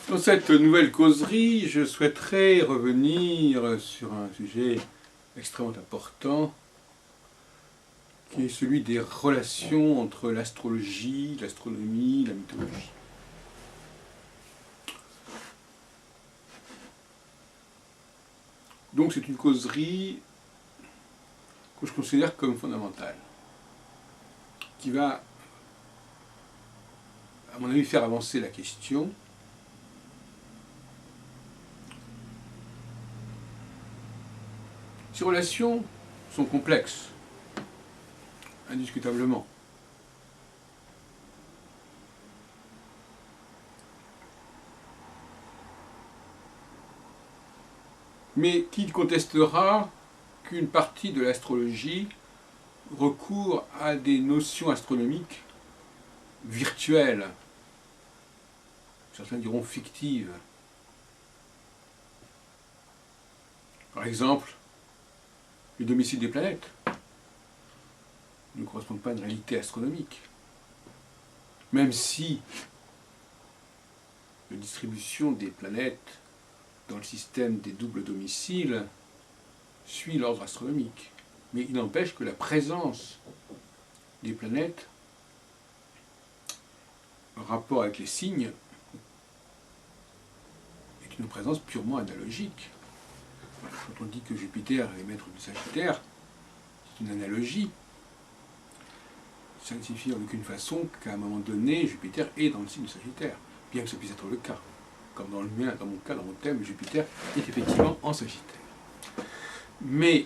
Dans cette nouvelle causerie, je souhaiterais revenir sur un sujet extrêmement important, qui est celui des relations entre l'astrologie, l'astronomie, la mythologie. Donc c'est une causerie que je considère comme fondamentale, qui va, à mon avis, faire avancer la question. Ces relations sont complexes, indiscutablement. Mais qui contestera qu'une partie de l'astrologie recourt à des notions astronomiques virtuelles, certains diront fictives. Par exemple, le domicile des planètes ne correspond pas à une réalité astronomique, même si la distribution des planètes dans le système des doubles domiciles suit l'ordre astronomique. Mais il n'empêche que la présence des planètes en rapport avec les signes est une présence purement analogique. Quand on dit que Jupiter est maître du Sagittaire, c'est une analogie. Ça ne signifie en aucune façon qu'à un moment donné, Jupiter est dans le signe du Sagittaire, bien que ce puisse être le cas. Comme dans le mien, dans mon cas, dans mon thème, Jupiter est effectivement en Sagittaire. Mais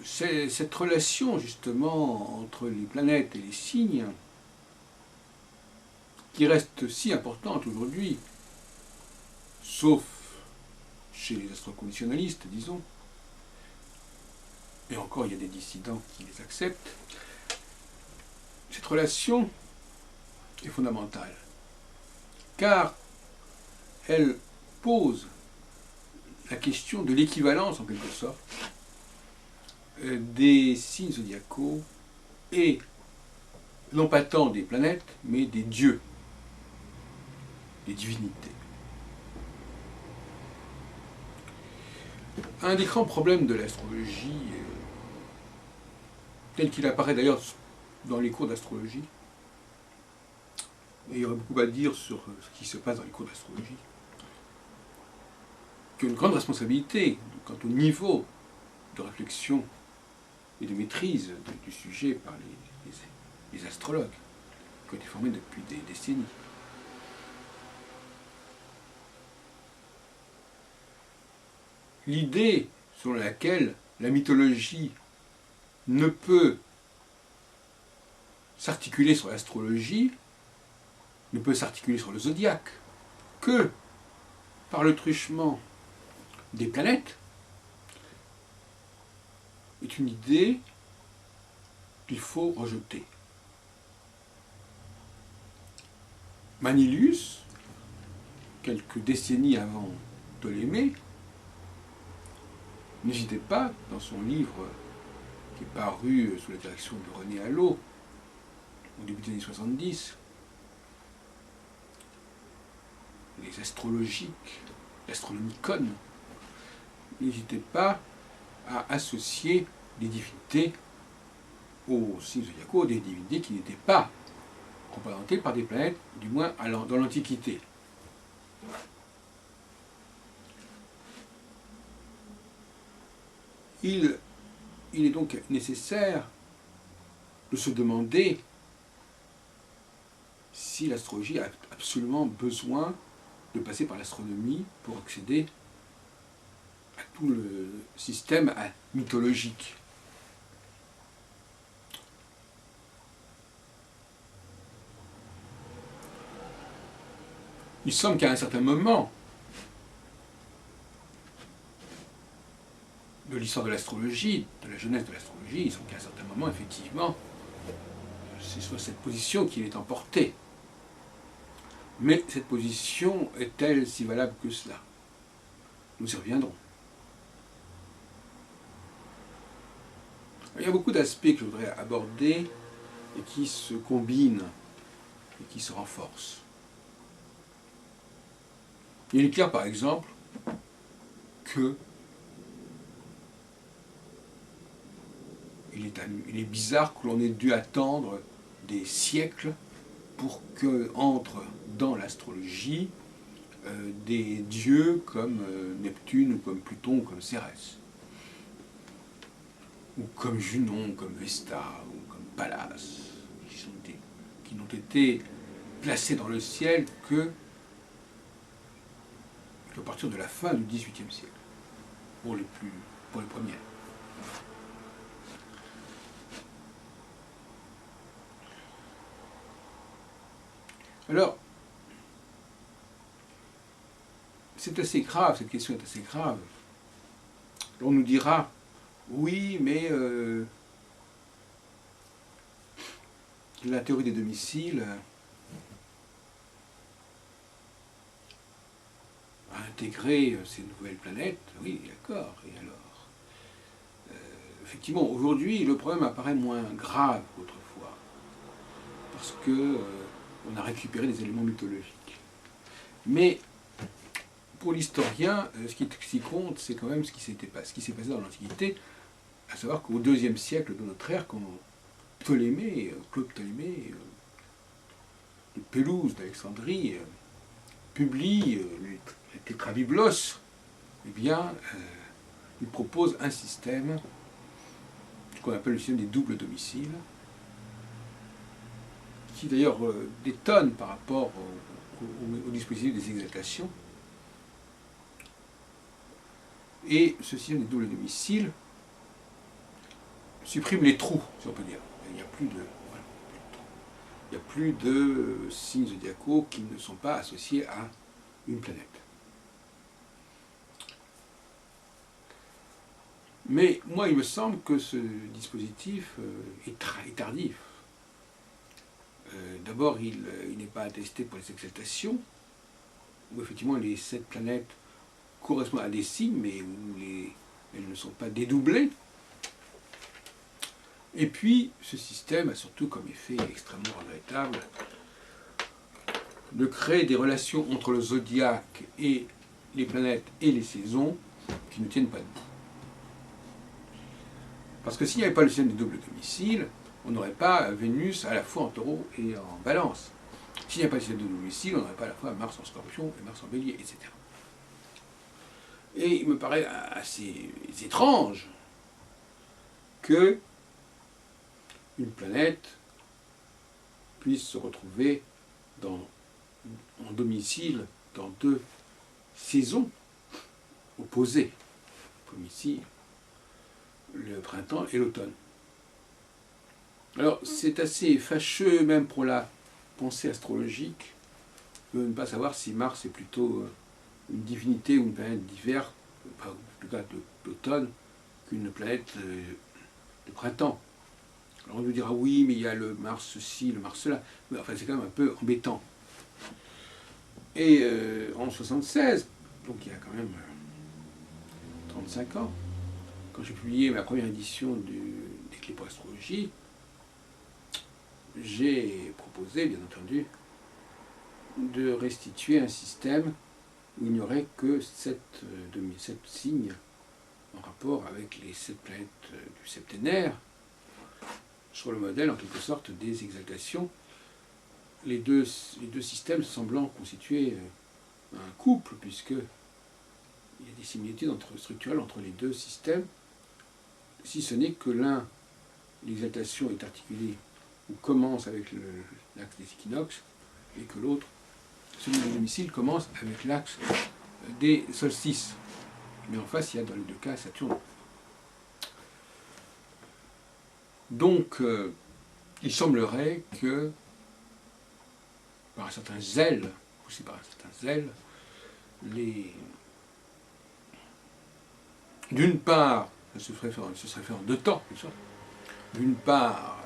cette relation justement entre les planètes et les signes, qui reste si importante aujourd'hui, sauf chez les astroconditionnalistes, disons, et encore il y a des dissidents qui les acceptent, cette relation est fondamentale, car elle pose la question de l'équivalence, en quelque sorte, des signes zodiacaux et non pas tant des planètes, mais des dieux, des divinités. Un des grands problèmes de l'astrologie, tel qu'il apparaît d'ailleurs dans les cours d'astrologie, et il y aurait beaucoup à dire sur ce qui se passe dans les cours d'astrologie, qui a une grande responsabilité quant au niveau de réflexion et de maîtrise du sujet par les astrologues, qui ont été formés depuis des décennies. L'idée selon laquelle la mythologie ne peut s'articuler sur l'astrologie, ne peut s'articuler sur le zodiaque, que par le truchement des planètes, est une idée qu'il faut rejeter. Manilius, quelques décennies avant Ptolémée, n'hésitait pas, dans son livre qui est paru sous la direction de René Allot, au début des années 70, les astrologiques, l'astronomicon, n'hésitait pas à associer des divinités aux signes zodiacaux, des divinités qui n'étaient pas représentées par des planètes, du moins dans l'Antiquité. Il est donc nécessaire de se demander si l'astrologie a absolument besoin de passer par l'astronomie pour accéder à tout le système mythologique. Il semble qu'à un certain moment de l'histoire de l'astrologie, de la jeunesse de l'astrologie, il semble qu'à un certain moment, effectivement, c'est sur cette position qu'il est emporté. Mais cette position est-elle si valable que cela? Nous y reviendrons. Il y a beaucoup d'aspects que je voudrais aborder et qui se combinent et qui se renforce. Il est clair, par exemple, que il est bizarre que l'on ait dû attendre des siècles pour qu'entrent dans l'astrologie des dieux comme Neptune, ou comme Pluton, ou comme Cérès, ou comme Junon, comme Vesta, ou comme Pallas, qui n'ont été placés dans le ciel qu'à partir de la fin du XVIIIe siècle, pour les premières. Alors, c'est assez grave, cette question est assez grave. On nous dira, oui, mais la théorie des domiciles a intégré ces nouvelles planètes. Oui, d'accord, et alors effectivement, aujourd'hui, le problème apparaît moins grave qu'autrefois, parce que on a récupéré des éléments mythologiques. Mais pour l'historien, ce qui compte, c'est quand même ce qui s'est passé dans l'Antiquité, à savoir qu'au IIe siècle de notre ère, quand Claude Ptolémée, de Pélouse, d'Alexandrie, publie les Tétrabiblos, eh bien, il propose un système qu'on appelle le système des doubles domiciles, qui d'ailleurs détonne par rapport au dispositif des exaltations. Et ce système des doubles domiciles supprime les trous, si on peut dire. Il n'y a plus de, voilà, il n'y a plus de signes zodiacaux qui ne sont pas associés à une planète. Mais moi, il me semble que ce dispositif est tardif. D'abord, il n'est pas attesté pour les exaltations, où effectivement les 7 planètes correspondent à des signes, mais où elles ne sont pas dédoublées. Et puis, ce système a surtout comme effet extrêmement regrettable de créer des relations entre le zodiaque et les planètes et les saisons qui ne tiennent pas debout. Parce que s'il n'y avait pas le système des doubles domiciles, on n'aurait pas Vénus à la fois en taureau et en balance. S'il n'y a pas le système de double domicile, on n'aurait pas à la fois Mars en scorpion et Mars en bélier, etc. Et il me paraît assez étrange que une planète puisse se retrouver en domicile dans 2 saisons opposées. Domicile, le printemps et l'automne. Alors c'est assez fâcheux même pour la pensée astrologique de ne pas savoir si Mars est plutôt une divinité ou une planète d'hiver, en tout cas d'automne, qu'une planète de printemps. Alors on nous dira oui, mais il y a le Mars ceci, le Mars cela. Mais enfin c'est quand même un peu embêtant. Et en 1976, donc il y a quand même 35 ans, quand j'ai publié ma première édition des Clés pour l'astrologie, j'ai proposé, bien entendu, de restituer un système où il n'y aurait que 7 signes en rapport avec les 7 planètes du septénaire, sur le modèle, en quelque sorte, des exaltations, les deux systèmes semblant constituer un couple, puisqu'il y a des similitudes structurelles entre les 2 systèmes, si ce n'est que l'un, l'exaltation est articulée ou commence avec l'axe des équinoxes, et que l'autre, celui du domicile, commence avec l'axe des solstices. Mais en face, il y a dans les 2 cas Saturne. Donc, il semblerait que, par un certain zèle, poussé par un certain zèle, d'une part, ce serait fait en 2 temps, bien sûr. D'une part,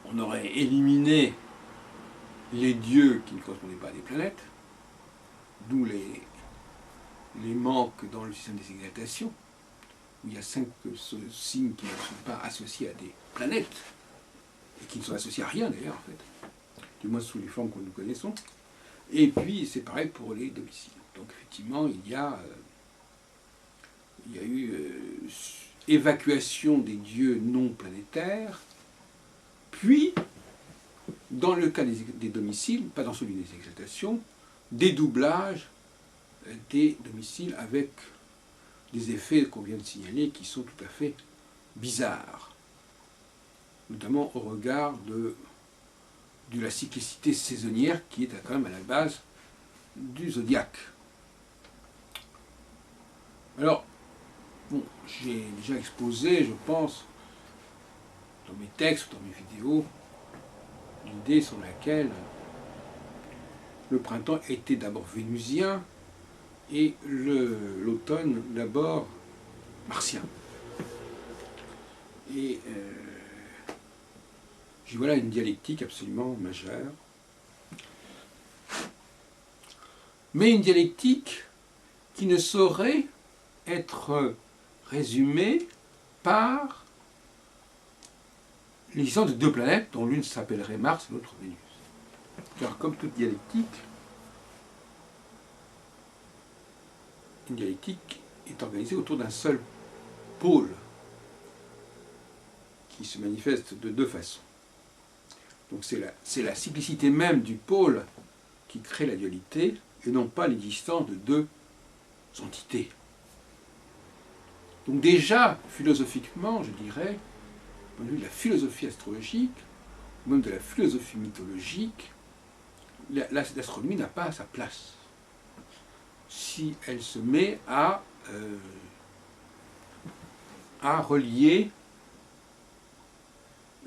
on aurait éliminé les dieux qui ne correspondaient pas à des planètes, d'où les manques dans le système des exaltations, où il y a 5 signes qui ne sont pas associés à des planètes, et qui ne sont associés à rien d'ailleurs en fait. du moins sous les formes que nous connaissons. Et puis c'est pareil pour les domiciles. Donc effectivement, il y a eu évacuation des dieux non planétaires, puis, dans le cas des domiciles, pas dans celui des exaltations, dédoublage des domiciles avec des effets qu'on vient de signaler qui sont tout à fait bizarres, notamment au regard de la cyclicité saisonnière qui est quand même à la base du zodiaque. Alors, bon, j'ai déjà exposé, je pense, dans mes textes, dans mes vidéos, l'idée sur laquelle le printemps était d'abord vénusien et l'automne d'abord martien. Et j'y vois là une dialectique absolument majeure. Mais une dialectique qui ne saurait être résumée par l'existence de deux planètes dont l'une s'appellerait Mars et l'autre Vénus. Car comme toute dialectique, une dialectique est organisée autour d'un seul pôle qui se manifeste de deux façons. Donc c'est la cyclicité même du pôle qui crée la dualité et non pas l'existence de deux entités. Donc déjà, philosophiquement, je dirais, au point de vue de la philosophie astrologique, ou même de la philosophie mythologique, l'astronomie n'a pas sa place si elle se met à relier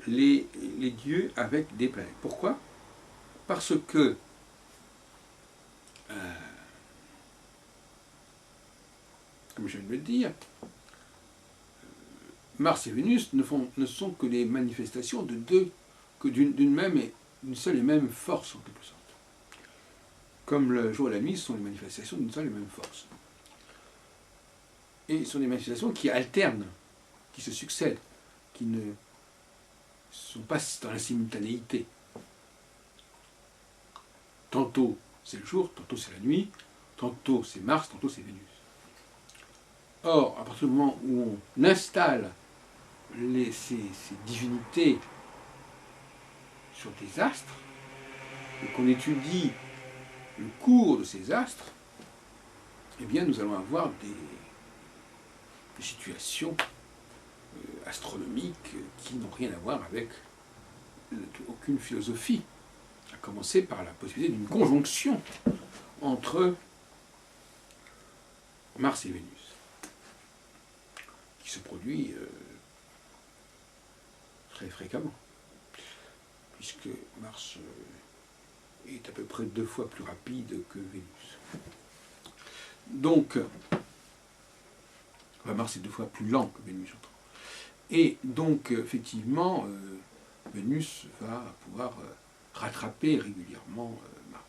les dieux avec des planètes. Pourquoi? Parce que comme je viens de le dire, Mars et Vénus ne sont que les manifestations d'une seule et même force, en quelque sorte. Comme le jour et la nuit sont les manifestations d'une seule et même force. Et ce sont des manifestations qui alternent, qui se succèdent, qui ne sont pas dans la simultanéité. Tantôt c'est le jour, tantôt c'est la nuit, tantôt c'est Mars, tantôt c'est Vénus. Or, à partir du moment où on installe ces divinités sur des astres, et qu'on étudie le cours de ces astres, eh bien nous allons avoir des situations astronomiques qui n'ont rien à voir avec aucune philosophie, à commencer par la possibilité d'une conjonction entre Mars et Vénus, qui se produit très fréquemment, puisque Mars est à peu près 2 fois plus rapide que Vénus. Donc, Mars est 2 fois plus lent que Vénus, j'entends. Et donc, effectivement, Vénus va pouvoir rattraper régulièrement Mars.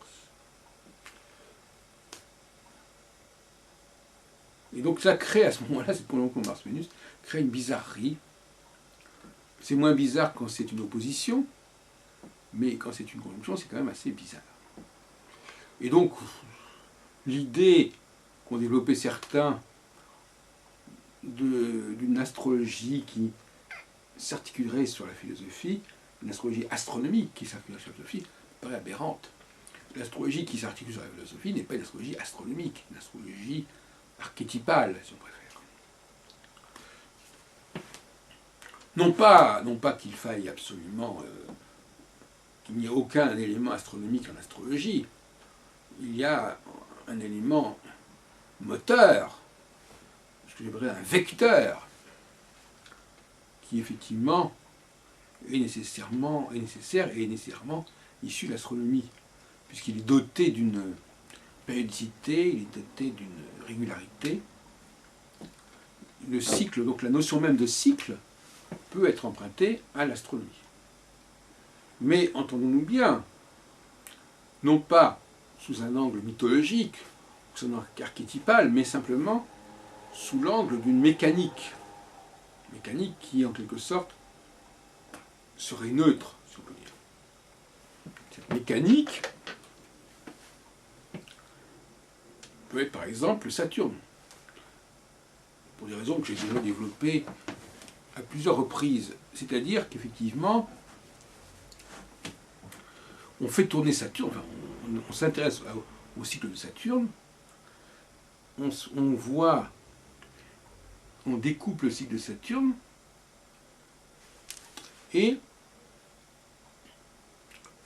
Et donc ça crée à ce moment-là, cette conjonction Mars-Vénus, crée une bizarrerie. C'est moins bizarre quand c'est une opposition, mais quand c'est une conjonction, c'est quand même assez bizarre. Et donc, l'idée qu'ont développé certains d'une astrologie qui s'articulerait sur la philosophie, une astrologie astronomique qui s'articule sur la philosophie, paraît aberrante. L'astrologie qui s'articule sur la philosophie n'est pas une astrologie astronomique, une astrologie archétypale, si on préfère. Non pas qu'il faille absolument qu'il n'y ait aucun élément astronomique en astrologie. Il y a un élément moteur, ce que j'appellerais un vecteur, qui effectivement est nécessaire et est nécessairement issu de l'astronomie, puisqu'il est doté d'une périodicité, il est doté d'une régularité. Le cycle, donc la notion même de cycle, peut être empruntée à l'astronomie. Mais entendons-nous bien, non pas sous un angle mythologique, sous un angle archétypal, mais simplement sous l'angle d'une mécanique qui, en quelque sorte, serait neutre, si on peut dire. mécanique peut être par exemple Saturne, pour des raisons que j'ai déjà développées à plusieurs reprises. C'est-à-dire qu'effectivement, on fait tourner Saturne, enfin, on s'intéresse au cycle de Saturne, on voit, on découpe le cycle de Saturne, et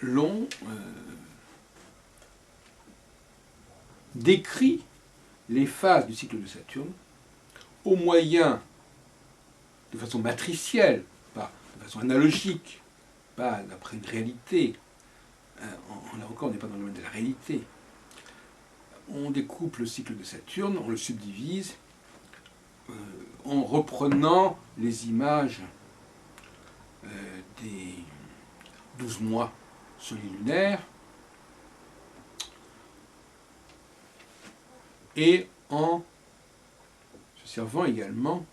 l'on décrit les phases du cycle de Saturne au moyen, de façon matricielle, pas de façon analogique, pas d'après une réalité. Là encore, on n'est pas dans le domaine de la réalité. On découpe le cycle de Saturne, on le subdivise en reprenant les images des 12 mois solilunaires et en se servant également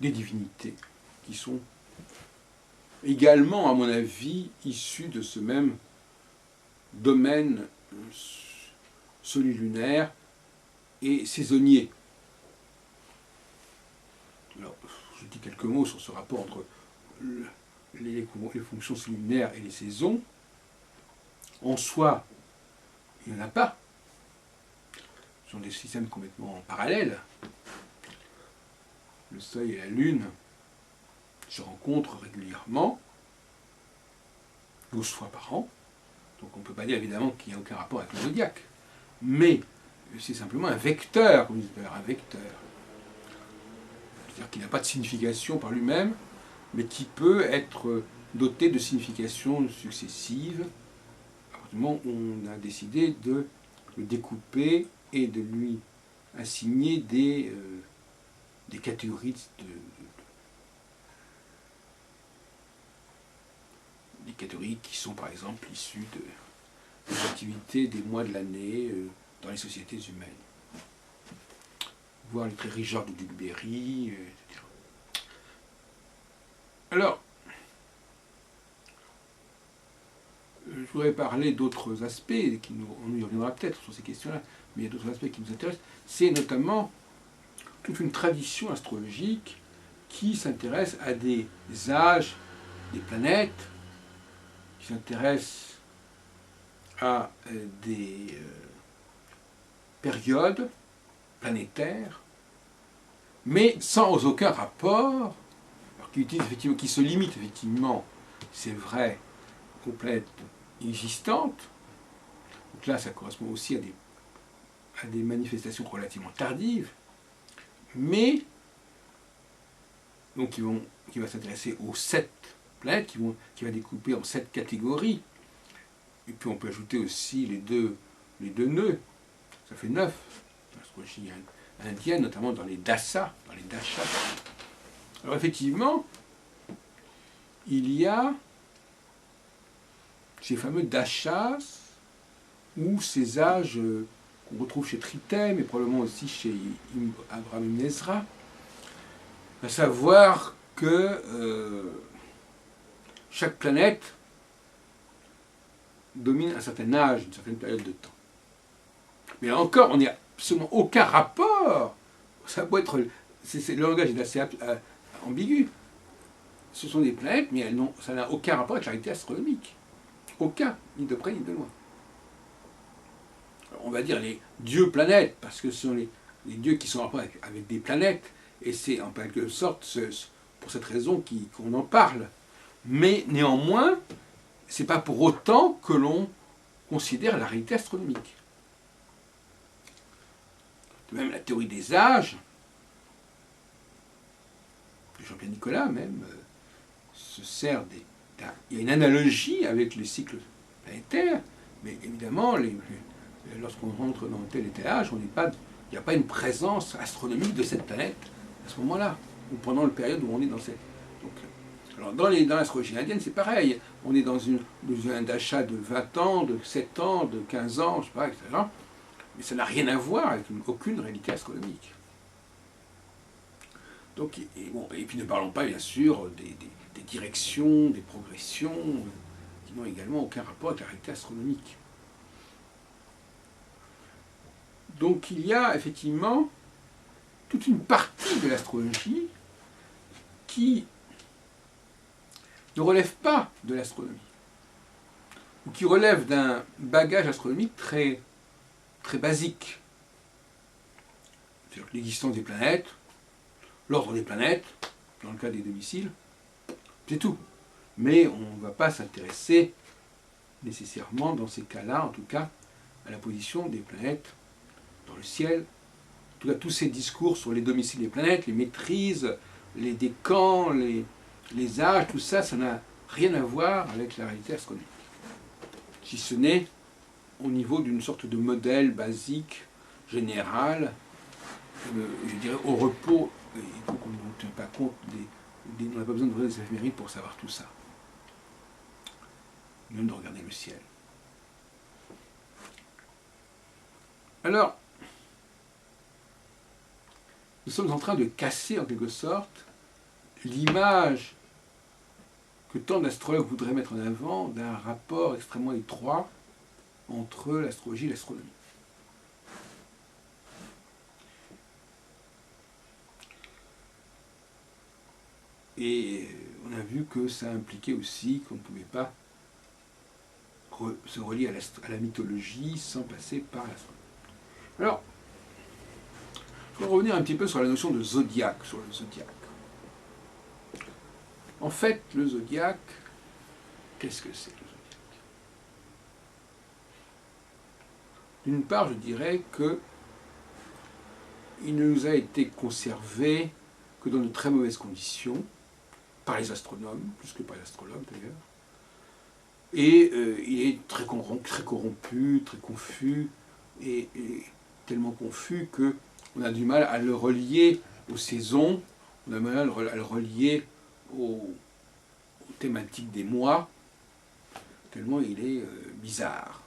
des divinités qui sont également, à mon avis, issues de ce même domaine solilunaire et saisonnier. Alors, je dis quelques mots sur ce rapport entre les fonctions solilunaires et les saisons. En soi, il n'y en a pas. Ce sont des systèmes complètement parallèles. Le Soleil et la Lune se rencontrent régulièrement, 12 fois par an. Donc on ne peut pas dire évidemment qu'il n'y a aucun rapport avec le zodiaque. Mais c'est simplement un vecteur, comme on dit tout à l'heure, un vecteur. C'est-à-dire qu'il n'a pas de signification par lui-même, mais qui peut être doté de significations successives à partir du moment où on a décidé de le découper et de lui assigner des catégories des catégories qui sont par exemple issues des activités des mois de l'année dans les sociétés humaines. Voir les Trérigeoires de Duc-Berry, etc. Alors, je voudrais parler d'autres aspects, on y reviendra peut-être sur ces questions-là, mais il y a d'autres aspects qui nous intéressent. C'est notamment toute une tradition astrologique qui s'intéresse à des âges des planètes, qui s'intéresse à des périodes planétaires, mais sans aucun rapport, alors qui se limite effectivement, c'est vrai, aux planètes existantes. Donc là, ça correspond aussi à des manifestations relativement tardives, mais donc qui va s'intéresser aux 7 planètes, qui va découper en 7 catégories. Et puis on peut ajouter aussi les deux nœuds, ça fait 9. L'astrologie indienne, notamment dans les dasas, Alors effectivement, il y a ces fameux dashas, ou ces âges qu'on retrouve chez Tritem, et probablement aussi chez Abraham Ibn Ezra, à savoir que chaque planète domine un certain âge, une certaine période de temps. Mais là encore, on n'a absolument aucun rapport. Ça peut être, le langage est assez ambigu. Ce sont des planètes, mais ça n'a aucun rapport avec la réalité astronomique. Aucun, ni de près ni de loin. Alors, on va dire les dieux planètes, parce que ce sont les dieux qui sont en rapport avec des planètes, et c'est en quelque sorte pour cette raison qu'on en parle. Mais néanmoins, ce n'est pas pour autant que l'on considère la réalité astronomique. De même, la théorie des âges, Jean-Pierre Nicolas même, se sert il y a une analogie avec les cycles planétaires, mais évidemment, lorsqu'on rentre dans tel et tel âge, il n'y a pas une présence astronomique de cette planète à ce moment-là, ou pendant la période où on est dans cette... Donc, alors dans l'astrologie indienne, c'est pareil. On est dans un d'achat de 20 ans, de 7 ans, de 15 ans, je sais pas, etc. Mais ça n'a rien à voir avec aucune réalité astronomique. Donc, et puis ne parlons pas, bien sûr, des directions, des progressions qui n'ont également aucun rapport avec la réalité astronomique. Donc il y a effectivement toute une partie de l'astrologie qui ne relève pas de l'astronomie, ou qui relève d'un bagage astronomique très, très basique. C'est-à-dire l'existence des planètes, l'ordre des planètes, dans le cas des domiciles, c'est tout. Mais on ne va pas s'intéresser nécessairement, dans ces cas-là, en tout cas, à la position des planètes dans le ciel. En tout cas, tous ces discours sur les domiciles des planètes, les maîtrises, les décans, les âges, tout ça, ça n'a rien à voir avec la réalité astronomique. Si ce n'est au niveau d'une sorte de modèle basique, général, je dirais au repos. Il faut qu'on ne tient pas compte on n'a pas besoin de regarder des éphémérides pour savoir tout ça. Même de regarder le ciel. Alors, nous sommes en train de casser en quelque sorte l'image que tant d'astrologues voudraient mettre en avant d'un rapport extrêmement étroit entre l'astrologie et l'astronomie. Et on a vu que ça impliquait aussi qu'on ne pouvait pas se relier à la mythologie sans passer par l'astronomie. Alors, je vais revenir un petit peu sur la notion de zodiaque, sur le zodiaque. En fait, le zodiaque, qu'est-ce que c'est le zodiaque? D'une part, je dirais que il ne nous a été conservé que dans de très mauvaises conditions, par les astronomes, plus que par les astrologues d'ailleurs. Et il est très corrompu, très confus, et tellement confus qu'on a du mal à le relier aux saisons, on a du mal à le relier aux thématiques des mois, tellement il est bizarre.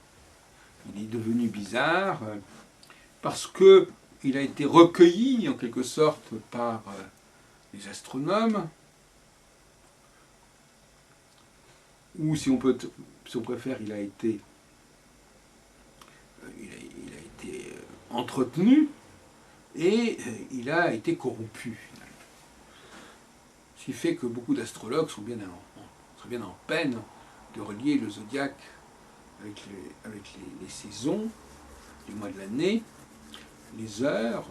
Il est devenu bizarre parce qu'il a été recueilli en quelque sorte par les astronomes, ou si on préfère, il a été entretenu et il a été corrompu finalement. Ce qui fait que beaucoup d'astrologues seraient bien en peine de relier le zodiaque avec les saisons, les mois de l'année, les heures,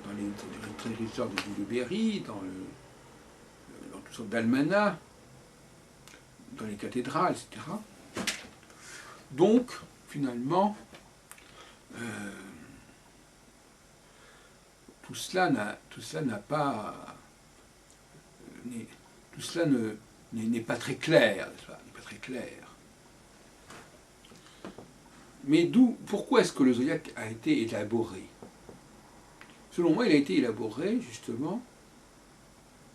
dans les trésors de Jules Berry, dans toutes sortes d'almanachs, dans les cathédrales, etc. Donc, finalement, tout cela n'est pas très clair, n'est pas très clair. Mais pourquoi est-ce que le zodiaque a été élaboré? Selon moi, il a été élaboré justement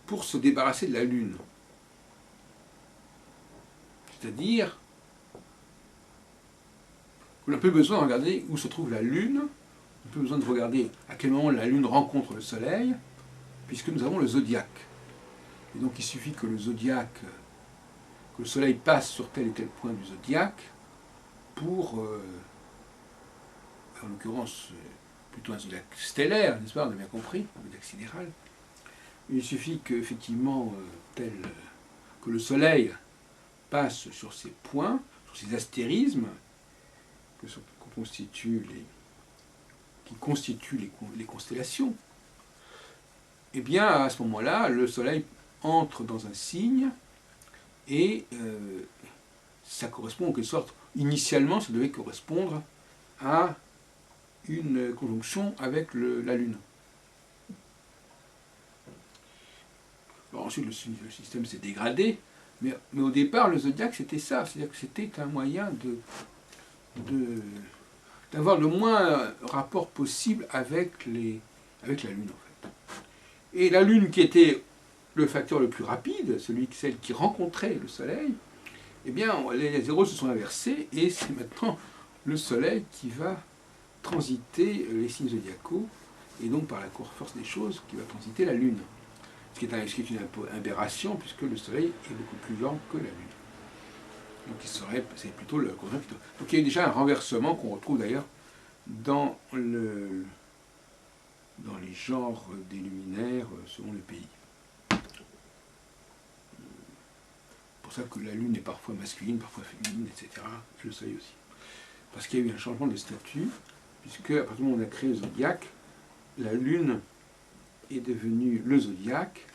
pour se débarrasser de la Lune. C'est-à-dire qu'on n'a plus besoin de regarder où se trouve la Lune, on n'a plus besoin de regarder à quel moment la Lune rencontre le Soleil, puisque nous avons le zodiaque. Et donc il suffit que le Soleil passe sur tel et tel point du zodiaque pour, en l'occurrence, plutôt un zodiaque stellaire, n'est-ce pas, on a bien compris, un zodiaque sidéral. Il suffit qu'effectivement, que le Soleil passe sur ces points, sur ces astérismes, qui constituent les constellations, et bien à ce moment-là, le Soleil entre dans un signe, et ça correspond en quelque sorte, initialement, ça devait correspondre à une conjonction avec la Lune. Alors ensuite, le système s'est dégradé, mais au départ, le zodiaque, c'était ça, c'est-à-dire que c'était un moyen d'avoir le moins rapport possible avec la Lune, en fait. Et la Lune, qui était le facteur le plus rapide, celle qui rencontrait le Soleil, eh bien, les zéros se sont inversés, et c'est maintenant le Soleil qui va transiter les signes zodiacaux, et donc par la force des choses, qui va transiter la Lune. Ce qui est une aberration, puisque le Soleil est beaucoup plus lent que la Lune. Donc c'est plutôt le contraire. Donc il y a déjà un renversement qu'on retrouve d'ailleurs dans les genres des luminaires selon le pays. C'est pour ça que la Lune est parfois masculine, parfois féminine, etc. Et le Soleil aussi. Parce qu'il y a eu un changement de statut, puisque à partir du moment où on a créé le zodiaque, la Lune est devenue le zodiaque,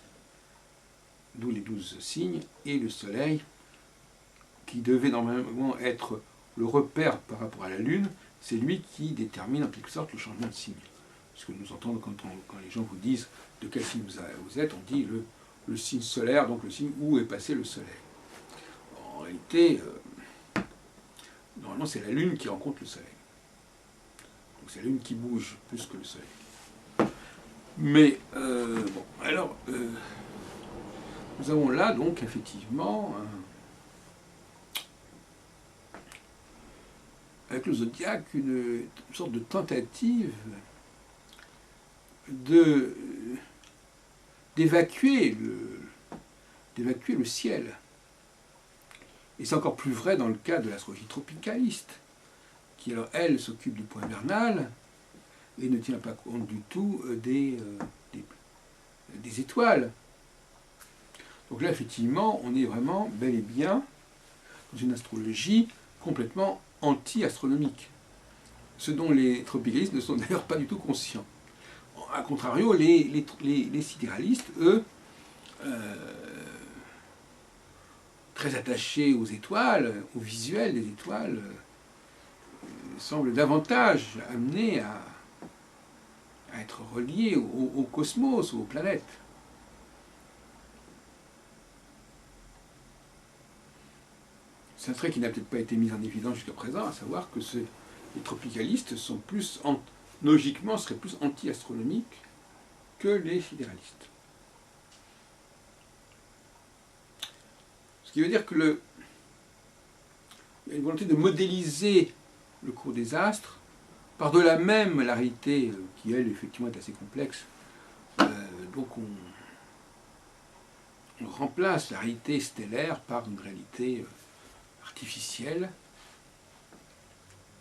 d'où les 12 signes, et le Soleil, qui devait normalement être le repère par rapport à la Lune, c'est lui qui détermine en quelque sorte le changement de signe. Ce que nous entendons quand les gens vous disent de quel signe vous êtes, on dit le signe solaire, donc le signe où est passé le Soleil. En réalité, normalement c'est la Lune qui rencontre le Soleil. Donc c'est la Lune qui bouge plus que le Soleil. Mais, bon, alors, nous avons là donc effectivement, avec le zodiaque, une sorte de tentative d'évacuer le ciel. Et c'est encore plus vrai dans le cas de l'astrologie tropicaliste, qui alors elle s'occupe du point vernal et ne tient pas compte du tout des étoiles. Donc là, effectivement, on est vraiment bel et bien dans une astrologie complètement anti-astronomique, ce dont les tropicalistes ne sont d'ailleurs pas du tout conscients. A contrario, les sidéralistes, eux, très attachés aux étoiles, au visuel des étoiles, semblent davantage amenés à être reliés au cosmos, aux planètes. C'est un trait qui n'a peut-être pas été mis en évidence jusqu'à présent, à savoir que les tropicalistes sont plus, logiquement, seraient plus anti-astronomiques que les sidéralistes. Ce qui veut dire que il y a une volonté de modéliser le cours des astres, par-delà même la réalité qui, elle, effectivement, est assez complexe. Donc on remplace la réalité stellaire par une réalité artificielle,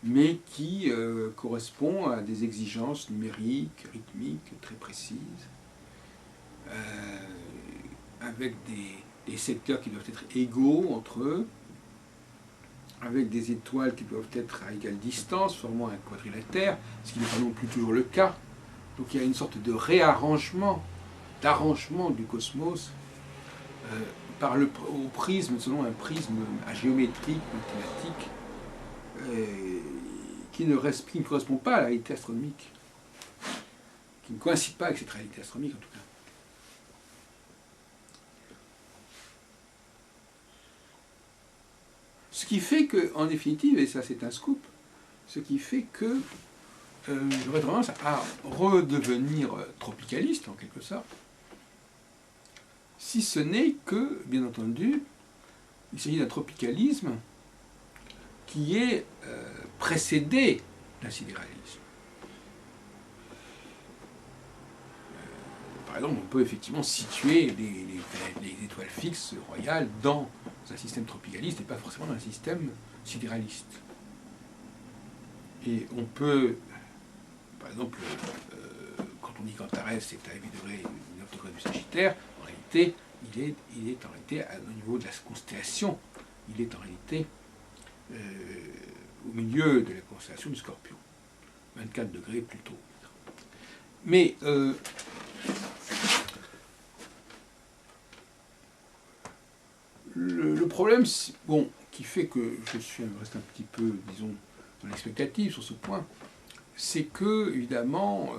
mais qui correspond à des exigences numériques, rythmiques, très précises, avec des secteurs qui doivent être égaux entre eux, avec des étoiles qui doivent être à égale distance, formant un quadrilatère, ce qui n'est pas non plus toujours le cas. Donc il y a une sorte de réarrangement, d'arrangement du cosmos au prisme, selon un prisme géométrique, mathématique, qui ne correspond pas à la réalité astronomique, qui ne coïncide pas avec cette réalité astronomique en tout cas. Ce qui fait que, en définitive, et ça c'est un scoop, ce qui fait que j'aurais tendance à redevenir tropicaliste en quelque sorte, si ce n'est que, bien entendu, il s'agit d'un tropicalisme qui est précédé d'un sidéralisme. Par exemple, on peut effectivement situer les étoiles fixes royales dans un système tropicaliste et pas forcément dans un système sidéraliste. Et on peut, par exemple, quand on dit qu'Antares est à 8 degrés, 9 degrés du Sagittaire, en réalité, il est en réalité au niveau de la constellation, il est en réalité au milieu de la constellation du Scorpion, 24 degrés plus tôt. Mais le problème, bon, qui fait que je reste un petit peu, disons, dans l'expectative sur ce point, c'est que, évidemment,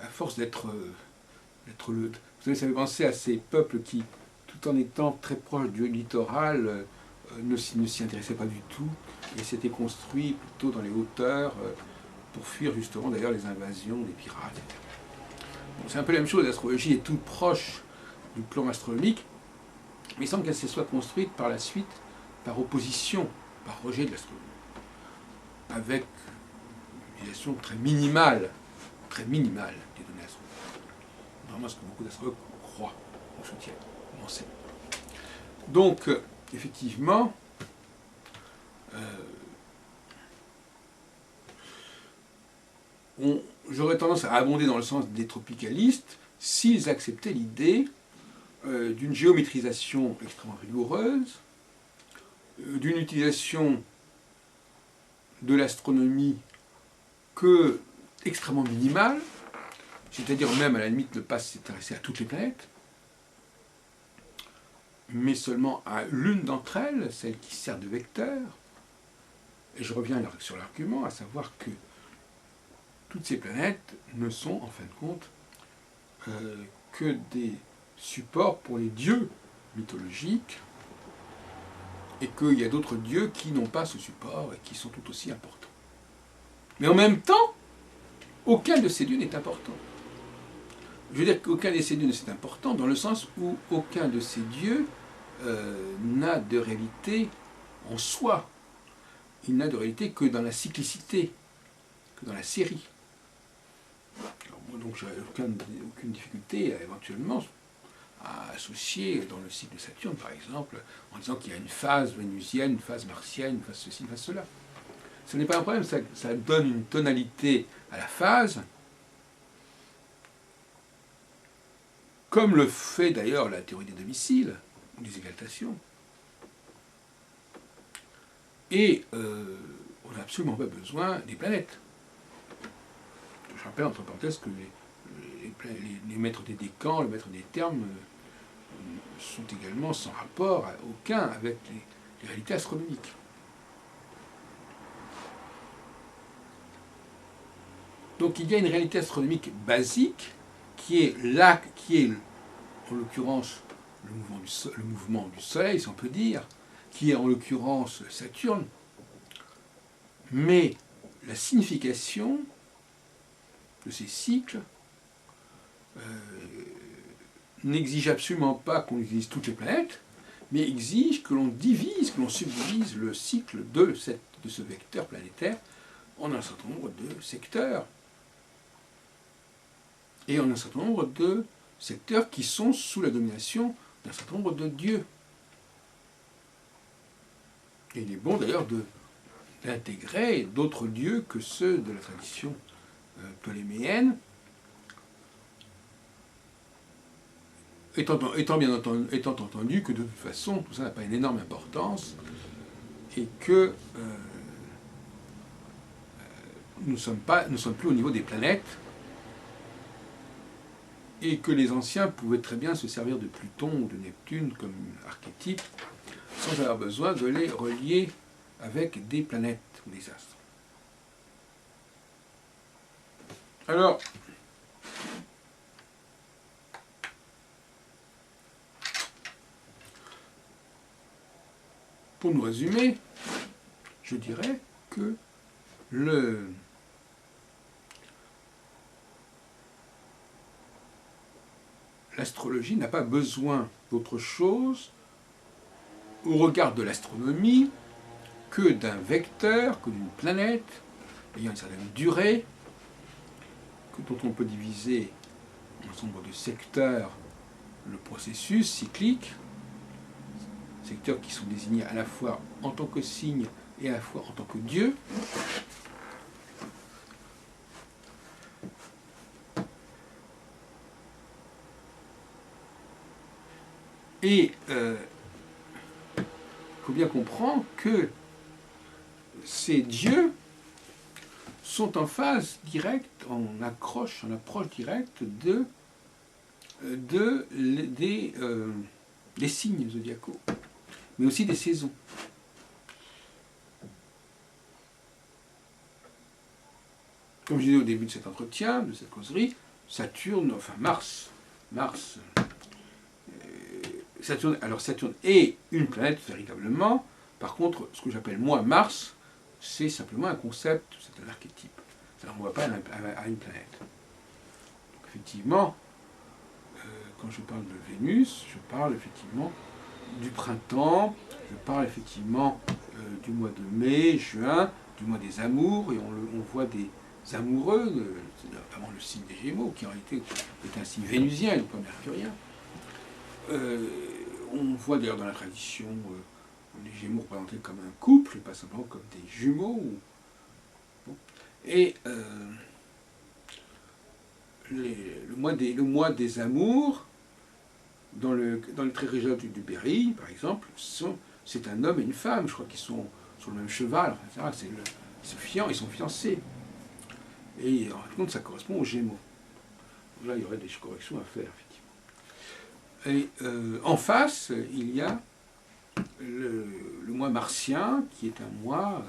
à force d'être vous savez, ça fait penser à ces peuples qui, tout en étant très proches du littoral, ne s'y intéressaient pas du tout et s'étaient construits plutôt dans les hauteurs pour fuir justement d'ailleurs les invasions des pirates, etc. Bon, c'est un peu la même chose, l'astrologie est toute proche du plan astronomique, mais il semble qu'elle se soit construite par la suite par opposition, par rejet de l'astrologie, avec une utilisation très minimale des données astrologiques. Vraiment ce que beaucoup d'astrologues croient, ou soutiennent, ou enseignent. Donc, effectivement, j'aurais tendance à abonder dans le sens des tropicalistes s'ils acceptaient l'idée d'une géométrisation extrêmement rigoureuse, d'une utilisation de l'astronomie extrêmement minimale, c'est-à-dire même à la limite ne pas s'intéresser à toutes les planètes, mais seulement à l'une d'entre elles, celle qui sert de vecteur. Et je reviens sur l'argument, à savoir que toutes ces planètes ne sont en fin de compte que des supports pour les dieux mythologiques, et qu'il y a d'autres dieux qui n'ont pas ce support et qui sont tout aussi importants. Mais en même temps, aucun de ces dieux n'est important. Je veux dire qu'aucun de ces dieux n'est important dans le sens où aucun de ces dieux n'a de réalité en soi. Il n'a de réalité que dans la cyclicité, que dans la série. Alors, donc je n'ai aucune difficulté éventuellement à associer dans le cycle de Saturne, par exemple, en disant qu'il y a une phase vénusienne, une phase martienne, une phase ceci, une phase cela. Ce n'est pas un problème, ça donne une tonalité à la phase, comme le fait d'ailleurs la théorie des domiciles, ou des exaltations. Et on n'a absolument pas besoin des planètes. Je rappelle entre parenthèses que les maîtres des décans, les maîtres des termes sont également sans rapport aucun avec les réalités astronomiques. Donc il y a une réalité astronomique basique qui est en l'occurrence le mouvement du Soleil, si on peut dire, qui est en l'occurrence Saturne, mais la signification de ces cycles n'exige absolument pas qu'on utilise toutes les planètes, mais exige que l'on divise, que l'on subdivise le cycle de ce vecteur planétaire en un certain nombre de secteurs. Et en un certain nombre de secteurs qui sont sous la domination d'un certain nombre de dieux. Et il est bon d'ailleurs d'intégrer d'autres dieux que ceux de la tradition ptoléméenne, étant entendu que de toute façon tout ça n'a pas une énorme importance et que nous ne sommes plus au niveau des planètes et que les anciens pouvaient très bien se servir de Pluton ou de Neptune comme archétype sans avoir besoin de les relier avec des planètes ou des astres. Alors, pour nous résumer, je dirais que l'astrologie n'a pas besoin d'autre chose au regard de l'astronomie que d'un vecteur, que d'une planète ayant une certaine durée, dont on peut diviser en un certain nombre de secteurs le processus cyclique, secteurs qui sont désignés à la fois en tant que signe et à la fois en tant que dieu. Et il faut bien comprendre que ces dieux sont en phase directe, en approche directe des signes zodiacaux, mais aussi des saisons. Comme je disais au début de cet entretien, de cette causerie, Saturne est une planète véritablement. Par contre, ce que j'appelle moi Mars, c'est simplement un concept, c'est un archétype. Ça ne renvoie pas à une planète. Donc, effectivement, quand je parle de Vénus, je parle effectivement du printemps, je parle effectivement du mois de mai, juin, du mois des amours, et on voit des amoureux, notamment le signe des Gémeaux, qui en réalité est un signe vénusien et non pas mercurien. On voit d'ailleurs dans la tradition les Gémeaux représentés comme un couple, pas simplement comme des jumeaux. Bon. Et le mois des amours, dans les traits régionaux du Berry, par exemple, c'est un homme et une femme, je crois qu'ils sont sur le même cheval, etc. Ils sont fiancés. Et en fin de compte, ça correspond aux Gémeaux. Donc là, il y aurait des corrections à faire, effectivement. Et en face, il y a le mois martien, qui est un mois,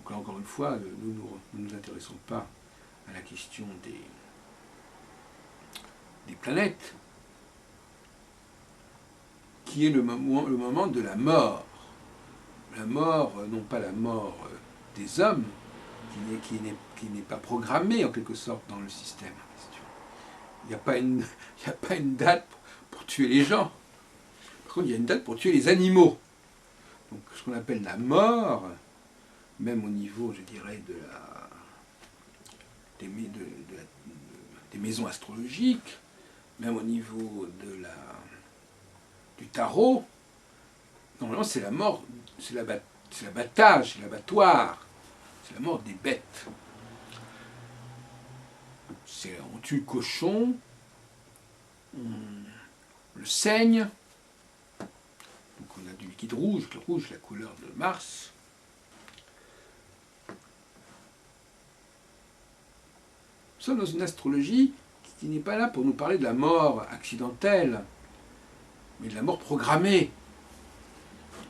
encore une fois, nous ne nous intéressons pas à la question des planètes, qui est le moment de la mort. La mort, non pas la mort des hommes, qui n'est pas programmée en quelque sorte dans le système en question. Il n'y a pas une date pour tuer les gens. Par contre, il y a une date pour tuer les animaux. Donc ce qu'on appelle la mort, même au niveau, je dirais, des maisons astrologiques, même au niveau du tarot, normalement c'est la mort, c'est l'abattage, c'est l'abattoir, c'est la mort des bêtes. On tue le cochon, on le saigne, donc on a du liquide rouge, le rouge, la couleur de Mars. Nous sommes dans une astrologie qui n'est pas là pour nous parler de la mort accidentelle, mais de la mort programmée.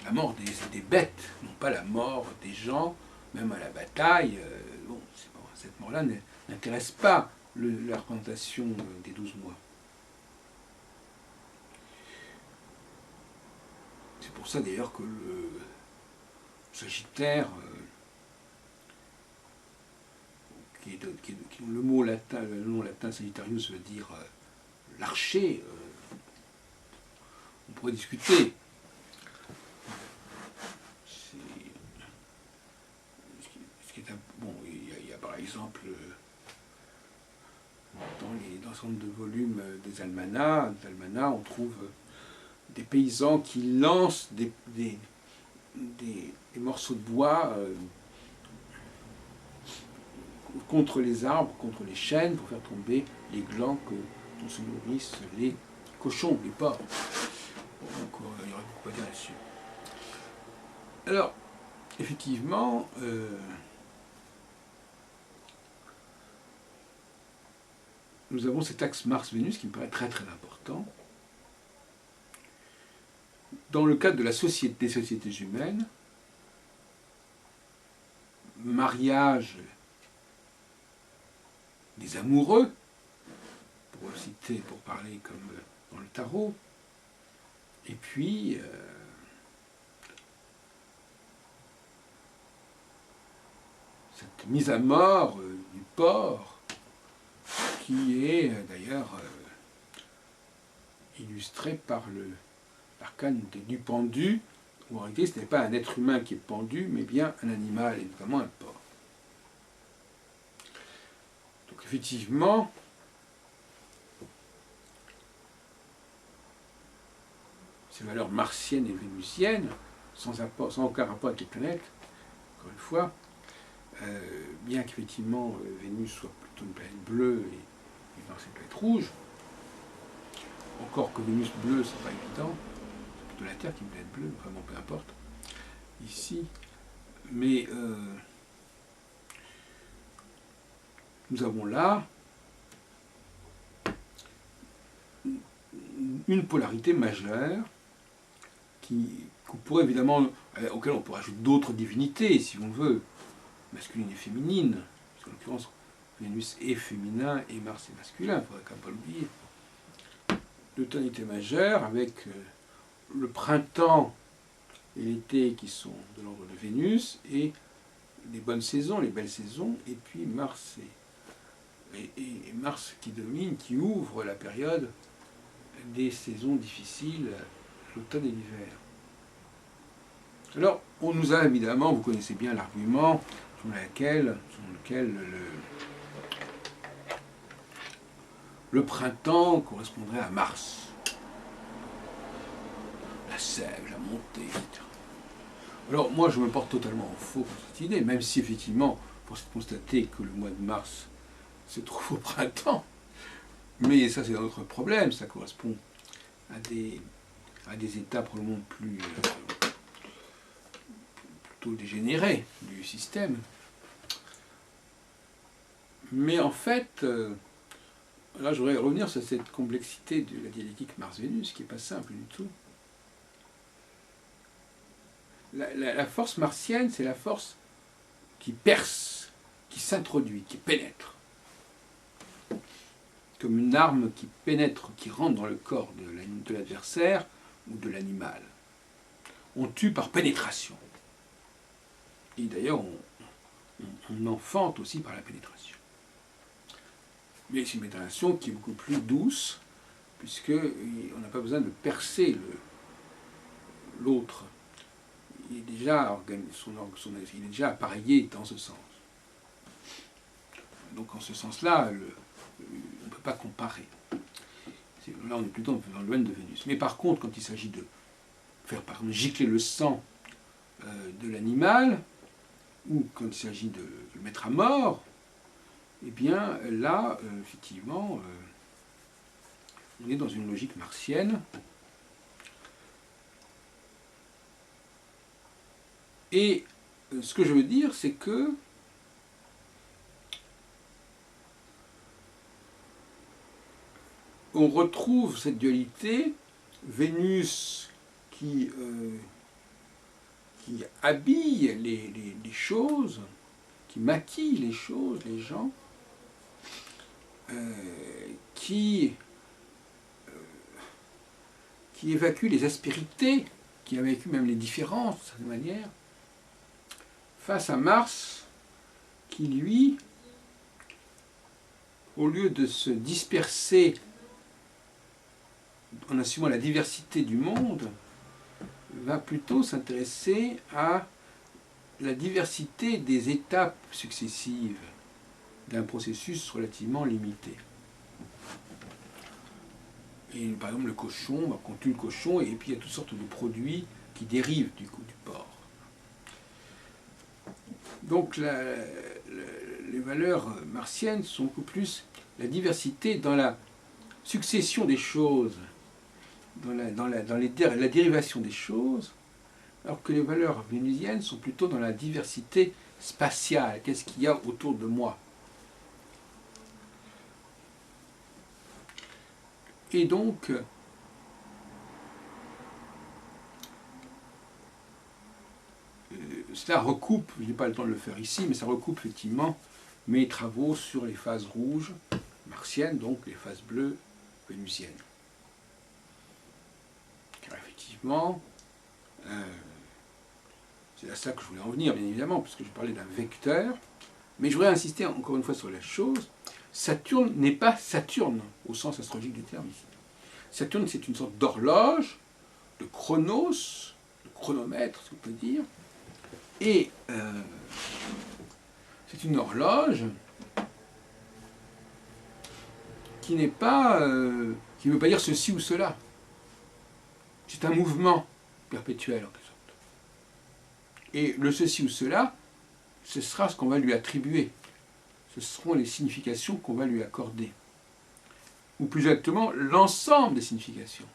La mort des bêtes, non pas la mort des gens, même à la bataille. Cette mort-là n'intéresse pas la représentation des 12 mois. C'est pour ça d'ailleurs que le Sagittaire, le nom latin Sagittarius veut dire l'archer, on pourrait discuter. Il y a par exemple dans l'ensemble de volumes des almanachs, on trouve des paysans qui lancent des morceaux de bois contre les arbres, contre les chênes, pour faire tomber les glands dont se nourrissent les cochons, les porcs. Donc il y aurait beaucoup à dire là-dessus. Alors, effectivement, nous avons cet axe Mars-Vénus qui me paraît très très important. Dans le cadre de des sociétés humaines, mariage des amoureux, pour le citer, pour parler comme dans le tarot, et puis cette mise à mort du porc, qui est d'ailleurs illustrée par l'arcane du pendu, où en réalité ce n'est pas un être humain qui est pendu, mais bien un animal, et notamment un porc. Donc effectivement, ces valeurs martiennes et vénusiennes, sans aucun rapport avec les planètes, encore une fois, bien qu'effectivement Vénus soit plutôt une planète bleue et Mars une planète rouge, encore que Vénus bleue, c'est pas évident, c'est plutôt la Terre qui est une planète bleue, vraiment peu importe, ici, mais nous avons là une polarité majeure qu'on pourrait évidemment, auquel on pourrait ajouter d'autres divinités, si on veut, masculine et féminine, parce qu'en l'occurrence, Vénus est féminin et Mars est masculin, il ne faudrait quand même pas l'oublier. Deux tonités majeures avec le printemps et l'été qui sont de l'ordre de Vénus, et les bonnes saisons, les belles saisons, et puis Mars et Mars qui domine, qui ouvre la période des saisons difficiles, l'automne et l'hiver. Alors, on nous a évidemment, vous connaissez bien l'argument, selon lequel le printemps correspondrait à Mars. sève, la montée, etc. Alors moi je me porte totalement en faux pour cette idée, même si effectivement, pour se constater que le mois de mars se trouve au printemps, mais ça c'est un autre problème, ça correspond à des états probablement plutôt dégénérés du système. Mais en fait, là je voudrais revenir sur cette complexité de la dialectique Mars-Vénus qui n'est pas simple du tout. La force martienne, c'est la force qui perce, qui s'introduit, qui pénètre. Comme une arme qui pénètre, qui rentre dans le corps de l'adversaire ou de l'animal. On tue par pénétration. Et d'ailleurs, on enfante aussi par la pénétration. Mais c'est une pénétration qui est beaucoup plus douce, puisqu'on n'a pas besoin de percer l'autre. Il est déjà il est déjà appareillé dans ce sens. Donc en ce sens-là, on ne peut pas comparer. Là, on est plutôt dans le domaine de Vénus. Mais par contre, quand il s'agit de faire par exemple gicler le sang de l'animal, ou quand il s'agit de le mettre à mort, eh bien là, effectivement, on est dans une logique martienne. Et ce que je veux dire, c'est que on retrouve cette dualité, Vénus qui habille les choses, qui maquille les choses, les gens, qui évacue les aspérités, qui évacue même les différences, de certaine manière, face à Mars, qui lui, au lieu de se disperser en assumant la diversité du monde, va plutôt s'intéresser à la diversité des étapes successives d'un processus relativement limité. Et par exemple le cochon, on tue le cochon et puis il y a toutes sortes de produits qui dérivent du porc. Donc les valeurs martiennes sont beaucoup plus la diversité dans la succession des choses, dans la dérivation des choses, alors que les valeurs vénusiennes sont plutôt dans la diversité spatiale. Qu'est-ce qu'il y a autour de moi? Et donc, cela recoupe, je n'ai pas le temps de le faire ici, mais ça recoupe effectivement mes travaux sur les phases rouges martiennes, donc les phases bleues vénusiennes. Car effectivement, c'est à ça que je voulais en venir, bien évidemment, puisque je parlais d'un vecteur, mais je voudrais insister encore une fois sur la chose. Saturne n'est pas Saturne, au sens astrologique du terme ici. Saturne, c'est une sorte d'horloge, de chronos, de chronomètre, si on peut dire, et c'est une horloge qui n'est pas, qui ne veut pas dire ceci ou cela. C'est un mouvement perpétuel, en quelque sorte. Et le ceci ou cela, ce sera ce qu'on va lui attribuer. Ce seront les significations qu'on va lui accorder. Ou plus exactement, l'ensemble des significations.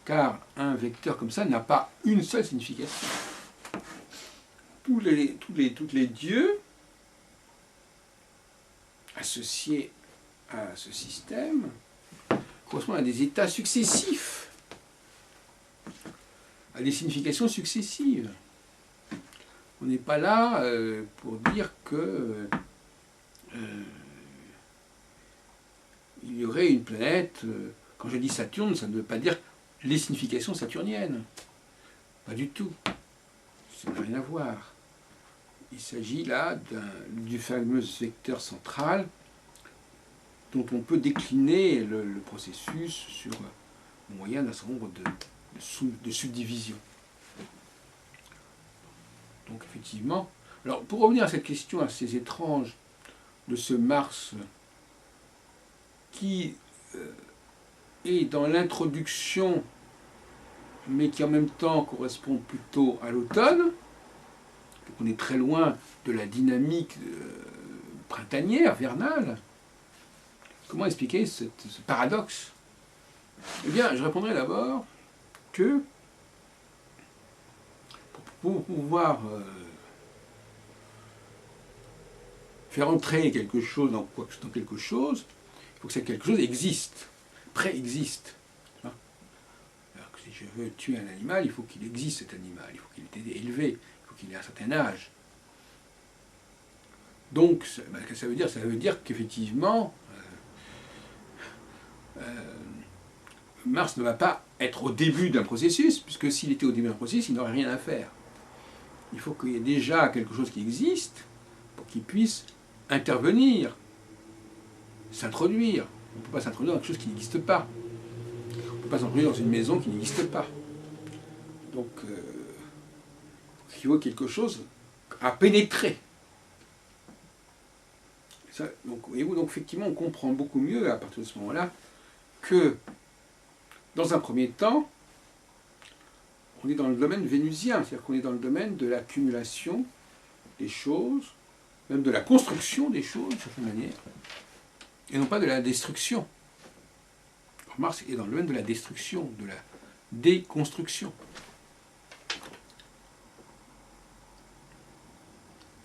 Car un vecteur comme ça n'a pas une seule signification. Tous les dieux associés à ce système correspondent à des états successifs, à des significations successives. On n'est pas là pour dire que il y aurait une planète, quand je dis Saturne, ça ne veut pas dire les significations saturniennes. Pas du tout. Ça n'a rien à voir. Il s'agit là du fameux vecteur central dont on peut décliner le processus sur le moyen d'un certain nombre de subdivisions. Donc effectivement, alors pour revenir à cette question assez étrange de ce Mars qui est dans l'introduction mais qui en même temps correspond plutôt à l'automne. Donc on est très loin de la dynamique printanière, vernale. Comment expliquer ce paradoxe? Eh bien, je répondrai d'abord que pour pouvoir faire entrer quelque chose dans quelque chose, il faut que quelque chose existe, préexiste. Alors que si je veux tuer un animal, il faut qu'il existe cet animal, il faut qu'il ait été élevé, il faut qu'il ait un certain âge. Donc, ça veut dire? Ça veut dire qu'effectivement, Mars ne va pas être au début d'un processus, puisque s'il était au début d'un processus, il n'aurait rien à faire. Il faut qu'il y ait déjà quelque chose qui existe pour qu'il puisse intervenir, s'introduire. On ne peut pas s'introduire dans quelque chose qui n'existe pas. On ne peut pas s'introduire dans une maison qui n'existe pas. Donc, il faut quelque chose à pénétrer. Ça, donc, voyez-vous, donc effectivement, on comprend beaucoup mieux à partir de ce moment-là que, dans un premier temps, on est dans le domaine vénusien, c'est-à-dire qu'on est dans le domaine de l'accumulation des choses, même de la construction des choses, de certaine manière, et non pas de la destruction. Alors Mars est dans le domaine de la destruction, de la déconstruction.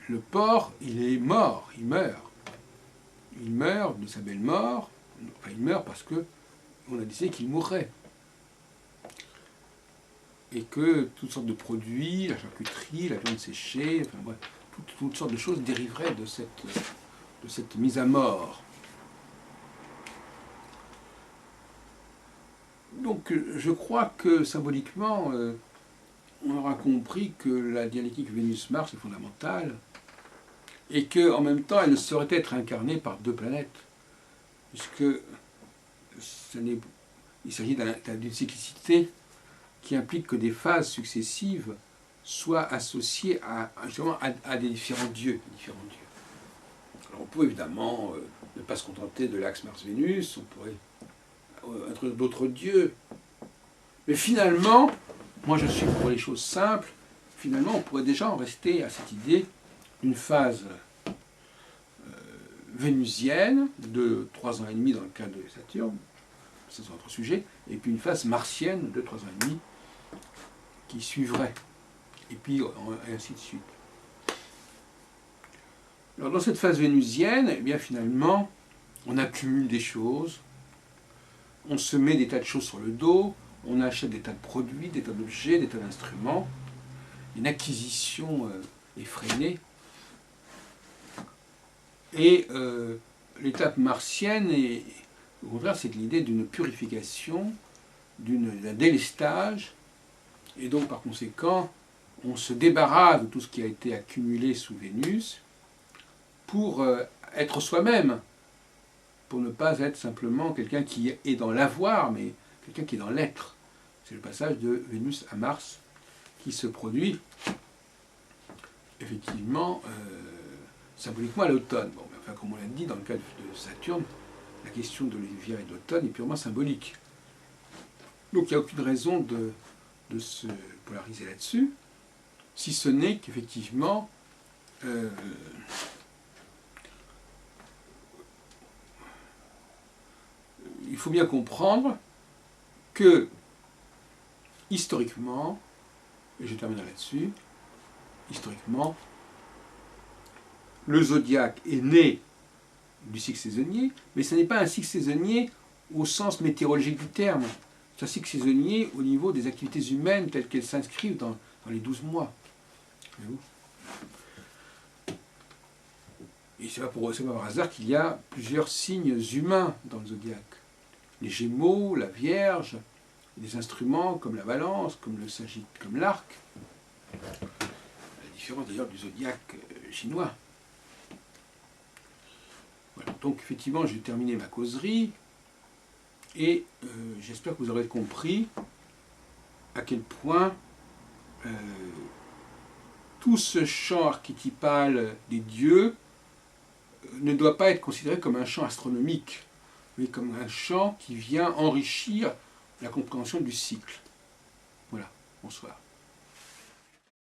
Le porc, il est mort, il meurt. Il meurt de sa belle mort, enfin il meurt parce que on a décidé qu'il mourrait. Et que toutes sortes de produits, la charcuterie, la viande séchée, enfin bref, toutes sortes de choses dériveraient de cette mise à mort. Donc je crois que symboliquement, on aura compris que la dialectique Vénus-Mars est fondamentale, et qu'en même temps, elle ne saurait être incarnée par deux planètes, puisque il s'agit d'une cyclicité qui implique que des phases successives soient associées justement à des différents dieux. Alors on peut évidemment ne pas se contenter de l'axe Mars-Vénus, on pourrait introduire d'autres dieux, mais finalement, moi je suis pour les choses simples, finalement on pourrait déjà en rester à cette idée d'une phase vénusienne de 3 ans et demi dans le cas de Saturne, c'est un autre sujet, et puis une phase martienne de 3 ans et demi qui suivrait, et puis ainsi de suite. Alors dans cette phase vénusienne, eh bien finalement, on accumule des choses, on se met des tas de choses sur le dos, on achète des tas de produits, des tas d'objets, des tas d'instruments, une acquisition effrénée. Et l'étape martienne, au contraire, c'est l'idée d'une purification, d'un délestage, et donc par conséquent, on se débarrasse de tout ce qui a été accumulé sous Vénus pour être soi-même, pour ne pas être simplement quelqu'un qui est dans l'avoir, mais quelqu'un qui est dans l'être. C'est le passage de Vénus à Mars qui se produit effectivement symboliquement à l'automne. Bon, enfin, comme on l'a dit, dans le cas de Saturne, la question de l'hiver et de l'automne est purement symbolique. Donc il n'y a aucune raison de se polariser là-dessus, si ce n'est qu'effectivement, il faut bien comprendre que, historiquement, et je terminerai là-dessus, historiquement, le zodiaque est né du cycle saisonnier, mais ce n'est pas un cycle saisonnier au sens météorologique du terme. C'est un cycle saisonnier au niveau des activités humaines telles qu'elles s'inscrivent dans les 12 mois. Et c'est pas par hasard qu'il y a plusieurs signes humains dans le zodiaque. Les Gémeaux, la Vierge, des instruments comme la Balance, comme le Sagittaire, comme l'Arc. La différence d'ailleurs du zodiaque chinois. Voilà. Donc effectivement, j'ai terminé ma causerie et j'espère que vous aurez compris à quel point tout ce champ archétypal des dieux ne doit pas être considéré comme un champ astronomique, mais comme un champ qui vient enrichir la compréhension du cycle. Voilà. Bonsoir.